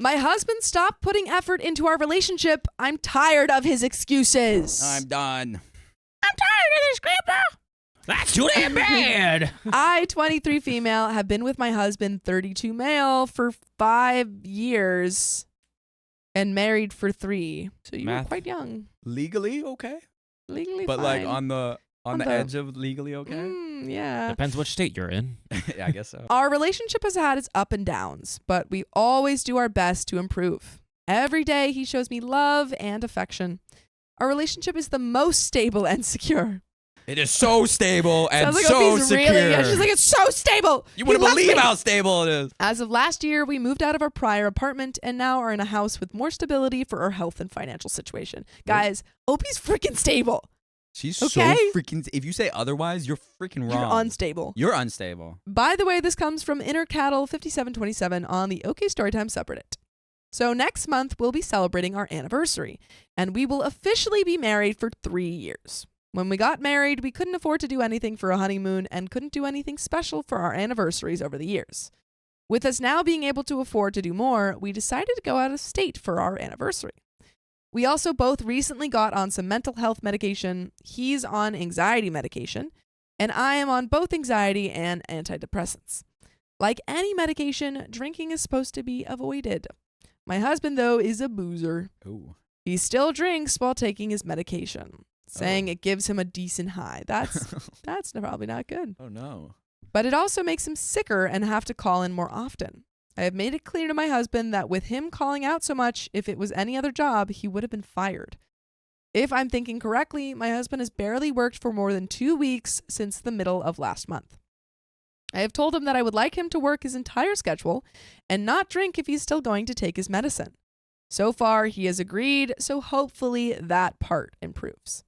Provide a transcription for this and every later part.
My husband stopped putting effort into our relationship. I'm tired of his excuses. I'm done. I'm tired of this, Grandpa. That's too damn bad. I, 23 female, have been with my husband, 32 male, for 5 years and married for 3. So you were quite young. Legally okay? Legally but fine. like on the edge of legally okay? Yeah. Depends which state you're in. Yeah, I guess so. Our relationship has had its up and downs, but we always do our best to improve. Every day he shows me love and affection. Our relationship is the most stable and secure. It is so stable and Sounds like so he's secure. Really, yeah, she's like, it's so stable. You wouldn't believe how stable it is. As of last year, we moved out of our prior apartment and now are in a house with more stability for our health and financial situation. Guys, Opie's freaking stable. She's okay? so freaking... If you say otherwise, you're freaking wrong. You're unstable. You're unstable. By the way, this comes from Inner Cattle 5727 on the OK Storytime subreddit. So next month, we'll be celebrating our anniversary, and we will officially be married for 3 years. When we got married, we couldn't afford to do anything for a honeymoon and couldn't do anything special for our anniversaries over the years. With us now being able to afford to do more, we decided to go out of state for our anniversary. We also both recently got on some mental health medication. He's on anxiety medication, and I am on both anxiety and antidepressants. Like any medication, drinking is supposed to be avoided. My husband, though, is a boozer. Ooh. He still drinks while taking his medication, saying it gives him a decent high. That's probably not good. Oh, no. But it also makes him sicker and have to call in more often. I have made it clear to my husband that with him calling out so much, if it was any other job, he would have been fired. If I'm thinking correctly, my husband has barely worked for more than 2 weeks since the middle of last month. I have told him that I would like him to work his entire schedule and not drink if he's still going to take his medicine. So far, he has agreed, so hopefully that part improves.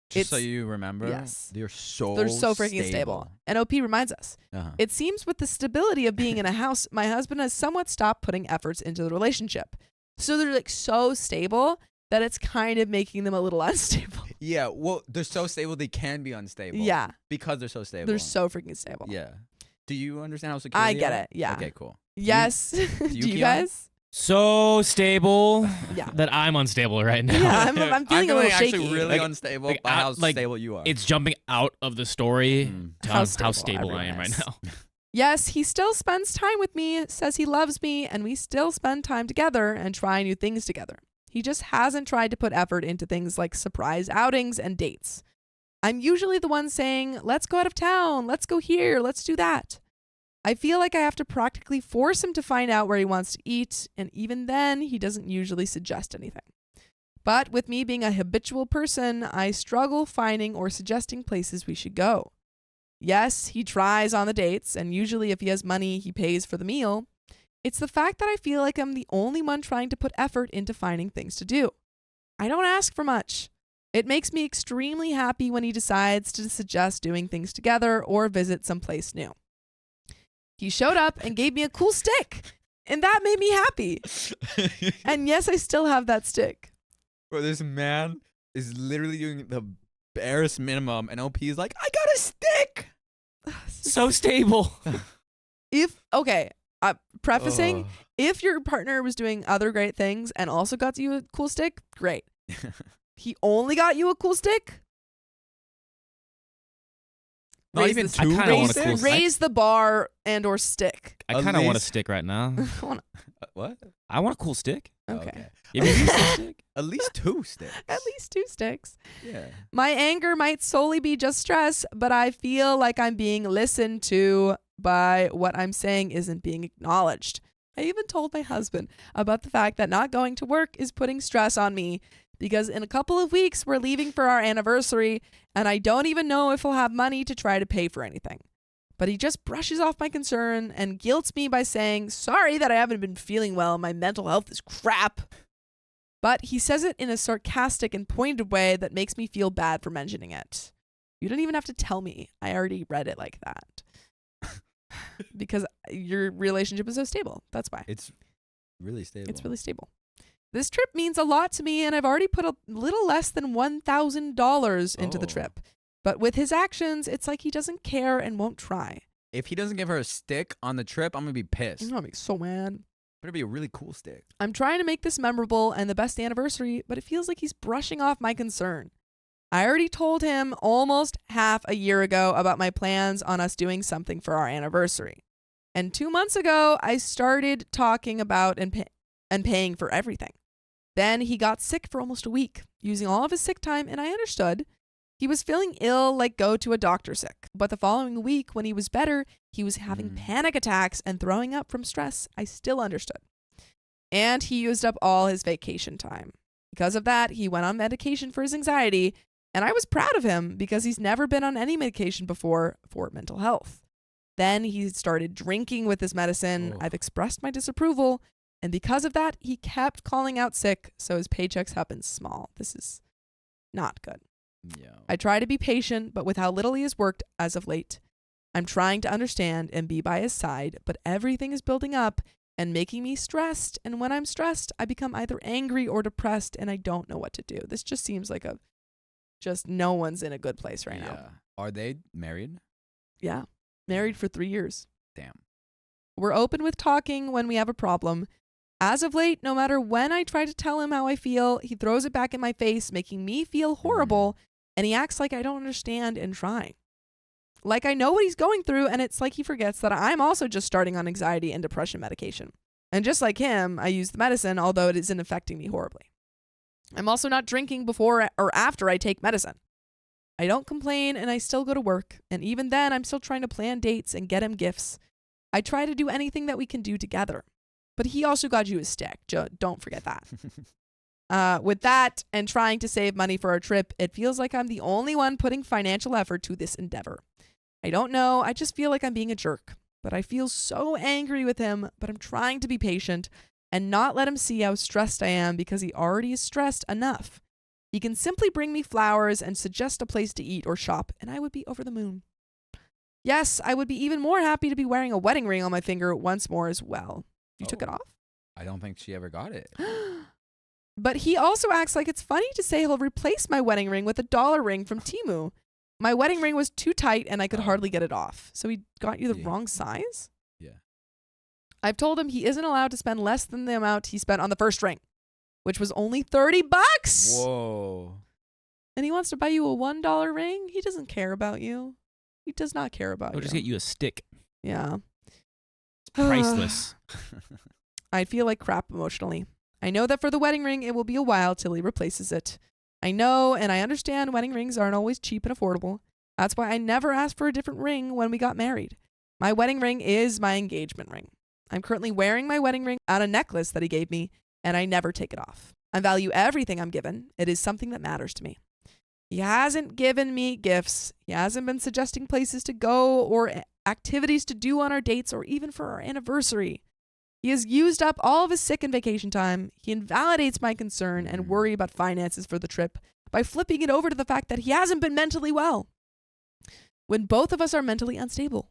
Just so you remember, yes. they're so freaking stable. And OP reminds us, it seems with the stability of being in a house, my husband has somewhat stopped putting efforts into the relationship. So they're like so stable that it's kind of making them a little unstable. Yeah, well, they're so stable they can be unstable. Yeah. Because they're so stable. They're so freaking stable. Yeah. Do you understand how secure I they get are? it, yeah. Okay, cool. Yes. Do you guys? So stable Yeah. that I'm unstable right now. Yeah, I'm feeling a little shaky. Actually really unstable by how stable you are. It's jumping out of the story to how stable I am right realize. now. Yes, he still spends time with me, says he loves me, and we still spend time together and try new things together. He just hasn't tried to put effort into things like surprise outings and dates. I'm usually the one saying, let's go out of town, let's go here, let's do that. I feel like I have to practically force him to find out where he wants to eat, and even then, he doesn't usually suggest anything. But with me being a habitual person, I struggle finding or suggesting places we should go. Yes, he tries on the dates, and usually if he has money, he pays for the meal. It's the fact that I feel like I'm the only one trying to put effort into finding things to do. I don't ask for much. It makes me extremely happy when he decides to suggest doing things together or visit someplace new. He showed up and gave me a cool stick, and that made me happy. And yes, I still have that stick. Bro, this man is literally doing the barest minimum, and OP is like, I got a stick! So stable. Prefacing, if your partner was doing other great things and also got you a cool stick, great. He only got you a cool stick? Not even two. Raise the bar and or stick. I kind of want a stick right now. What? I want a cool stick. Okay. Give me a cool stick. At least 2 sticks. At least 2 sticks. Yeah. My anger might solely be just stress, but I feel like I'm being listened to by what I'm saying isn't being acknowledged. I even told my husband about the fact that not going to work is putting stress on me because in a couple of weeks we're leaving for our anniversary and I don't even know if he'll have money to try to pay for anything. But he just brushes off my concern and guilts me by saying, sorry that I haven't been feeling well. My mental health is crap. But he says it in a sarcastic and pointed way that makes me feel bad for mentioning it. You don't even have to tell me. I already read it like that. Because your relationship is so stable. That's why. It's really stable. It's really stable. This trip means a lot to me, and I've already put a little less than $1,000 into the trip. But with his actions, it's like he doesn't care and won't try. If he doesn't give her a stick on the trip, I'm going to be pissed. I'm going to be so mad. Better be a really cool stick. I'm trying to make this memorable and the best anniversary, but it feels like he's brushing off my concern. I already told him almost half a year ago about my plans on us doing something for our anniversary. And 2 months ago, I started talking about and paying for everything. Then he got sick for almost a week, using all of his sick time, and I understood. He was feeling ill, like go to a doctor sick. But the following week, when he was better, he was having panic attacks and throwing up from stress. I still understood. And he used up all his vacation time. Because of that, he went on medication for his anxiety, and I was proud of him because he's never been on any medication before for mental health. Then he started drinking with his medicine. I've expressed my disapproval, and because of that, he kept calling out sick, so his paychecks have been small. This is not good. Yeah. I try to be patient, but with how little he has worked as of late, I'm trying to understand and be by his side, but everything is building up and making me stressed, and when I'm stressed, I become either angry or depressed, and I don't know what to do. This just seems like just no one's in a good place right now. Are they married? Yeah. Married for 3 years. Damn. We're open with talking when we have a problem. As of late, no matter when I try to tell him how I feel, he throws it back in my face, making me feel horrible, and he acts like I don't understand and trying. Like I know what he's going through, and it's like he forgets that I'm also just starting on anxiety and depression medication. And just like him, I use the medicine, although it isn't affecting me horribly. I'm also not drinking before or after I take medicine. I don't complain, and I still go to work, and even then, I'm still trying to plan dates and get him gifts. I try to do anything that we can do together. But he also got you a stick. Don't forget that. With that and trying to save money for our trip, it feels like I'm the only one putting financial effort to this endeavor. I don't know. I just feel like I'm being a jerk. But I feel so angry with him, but I'm trying to be patient and not let him see how stressed I am because he already is stressed enough. He can simply bring me flowers and suggest a place to eat or shop, and I would be over the moon. Yes, I would be even more happy to be wearing a wedding ring on my finger once more as well. You took it off? I don't think she ever got it. But he also acts like it's funny to say he'll replace my wedding ring with a dollar ring from Temu. My wedding ring was too tight and I could hardly get it off. So he got you the wrong size? Yeah. I've told him he isn't allowed to spend less than the amount he spent on the first ring, which was only $30. Whoa. And he wants to buy you a $1 ring? He doesn't care about you. He does not care about you. He'll just get you a stick. Yeah. It's priceless. I feel like crap emotionally. I know that for the wedding ring, it will be a while till he replaces it. I know and I understand wedding rings aren't always cheap and affordable. That's why I never asked for a different ring when we got married. My wedding ring is my engagement ring. I'm currently wearing my wedding ring on a necklace that he gave me, and I never take it off. I value everything I'm given. It is something that matters to me. He hasn't given me gifts. He hasn't been suggesting places to go or activities to do on our dates or even for our anniversary. He has used up all of his sick and vacation time. He invalidates my concern and worry about finances for the trip by flipping it over to the fact that he hasn't been mentally well, when both of us are mentally unstable.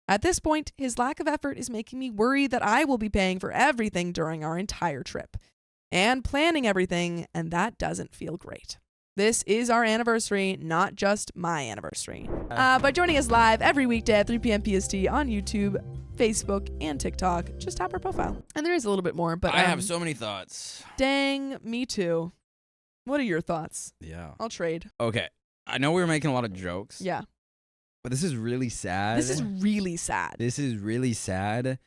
At this point, his lack of effort is making me worry that I will be paying for everything during our entire trip and planning everything, and that doesn't feel great. This is our anniversary, not just my anniversary. By joining us live every weekday at 3 p.m. PST on YouTube, Facebook, and TikTok, just tap our profile. And there is a little bit more, but I have so many thoughts. Dang, me too. What are your thoughts? Yeah. I'll trade. Okay. I know we were making a lot of jokes. Yeah. But this is really sad. This is really sad. This is really sad.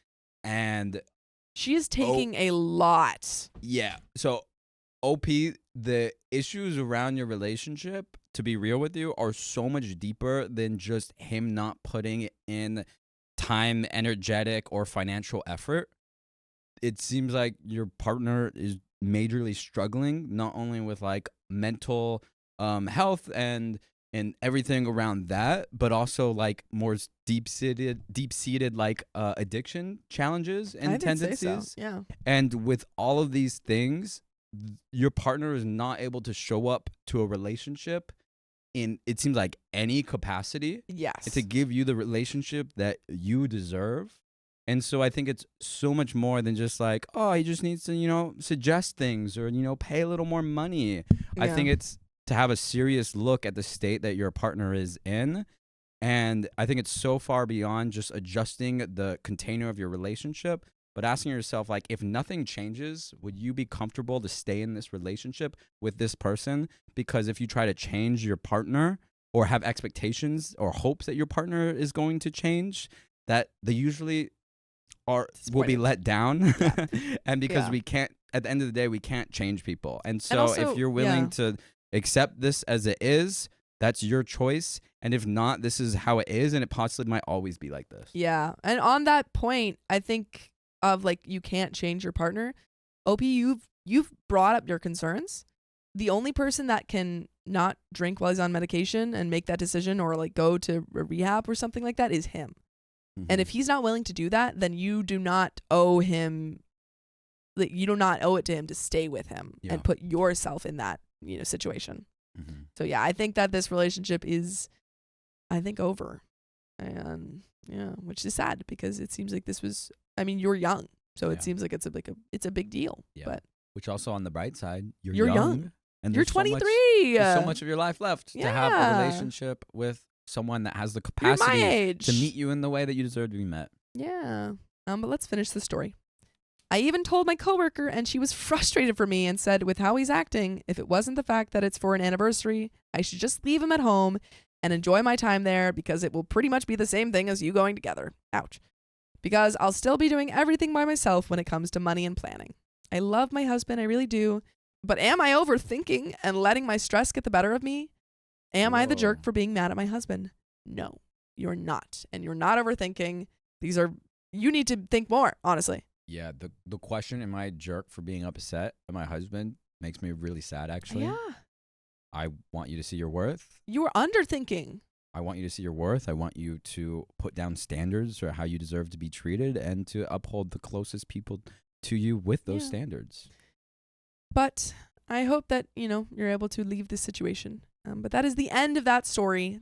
And she is taking a lot. yeah. So OP, the issues around your relationship, to be real with you, are so much deeper than just him not putting in time, energetic, or financial effort. It seems like your partner is majorly struggling, not only with like mental health and everything around that, but also like more deep-seated like addiction challenges and tendencies. Say so. Yeah. And with all of these things, your partner is not able to show up to a relationship in, it seems like, any capacity. Yes. To give you the relationship that you deserve. And so I think it's so much more than just like, oh, he just needs to, suggest things or, pay a little more money. Yeah. I think it's to have a serious look at the state that your partner is in. And I think it's so far beyond just adjusting the container of your relationship, but asking yourself, like, if nothing changes, would you be comfortable to stay in this relationship with this person? Because if you try to change your partner or have expectations or hopes that your partner is going to change, that they usually will be let down. Yeah. And because Yeah. we can't, at the end of the day, we can't change people. And so also, if you're willing to accept this as it is, that's your choice. And if not, this is how it is, and it possibly might always be like this. Yeah. And on that point, I think of like you can't change your partner. OP, you've brought up your concerns. The only person that can not drink while he's on medication and make that decision or like go to a rehab or something like that is him. And if he's not willing to do that, then you do not owe him, like you do not owe it to him to stay with him and put yourself in that, situation. So yeah, I think that this relationship is, I think, over. And yeah, which is sad because it seems like this was, I mean, you're young. So it seems like it's a big deal. Yeah. But which also on the bright side, you're young. And You're there's 23. There's so much of your life left to have a relationship with someone that has the capacity my age. to meet you in the way that you deserve to be met. Yeah. But let's finish the story. I even told my coworker, and she was frustrated for me and said, with how he's acting, if it wasn't the fact that it's for an anniversary, I should just leave him at home and enjoy my time there because it will pretty much be the same thing as you going together. Ouch. Because I'll still be doing everything by myself when it comes to money and planning. I love my husband, I really do. But am I overthinking and letting my stress get the better of me? Am I the jerk for being mad at my husband? No, you're not. And you're not overthinking. You need to think more, honestly. Yeah, the question, am I a jerk for being upset at my husband, makes me really sad, actually. Yeah. I want you to see your worth. You were underthinking. I want you to see your worth. I want you to put down standards for how you deserve to be treated and to uphold the closest people to you with those standards. But I hope that, you're able to leave this situation. But that is the end of that story.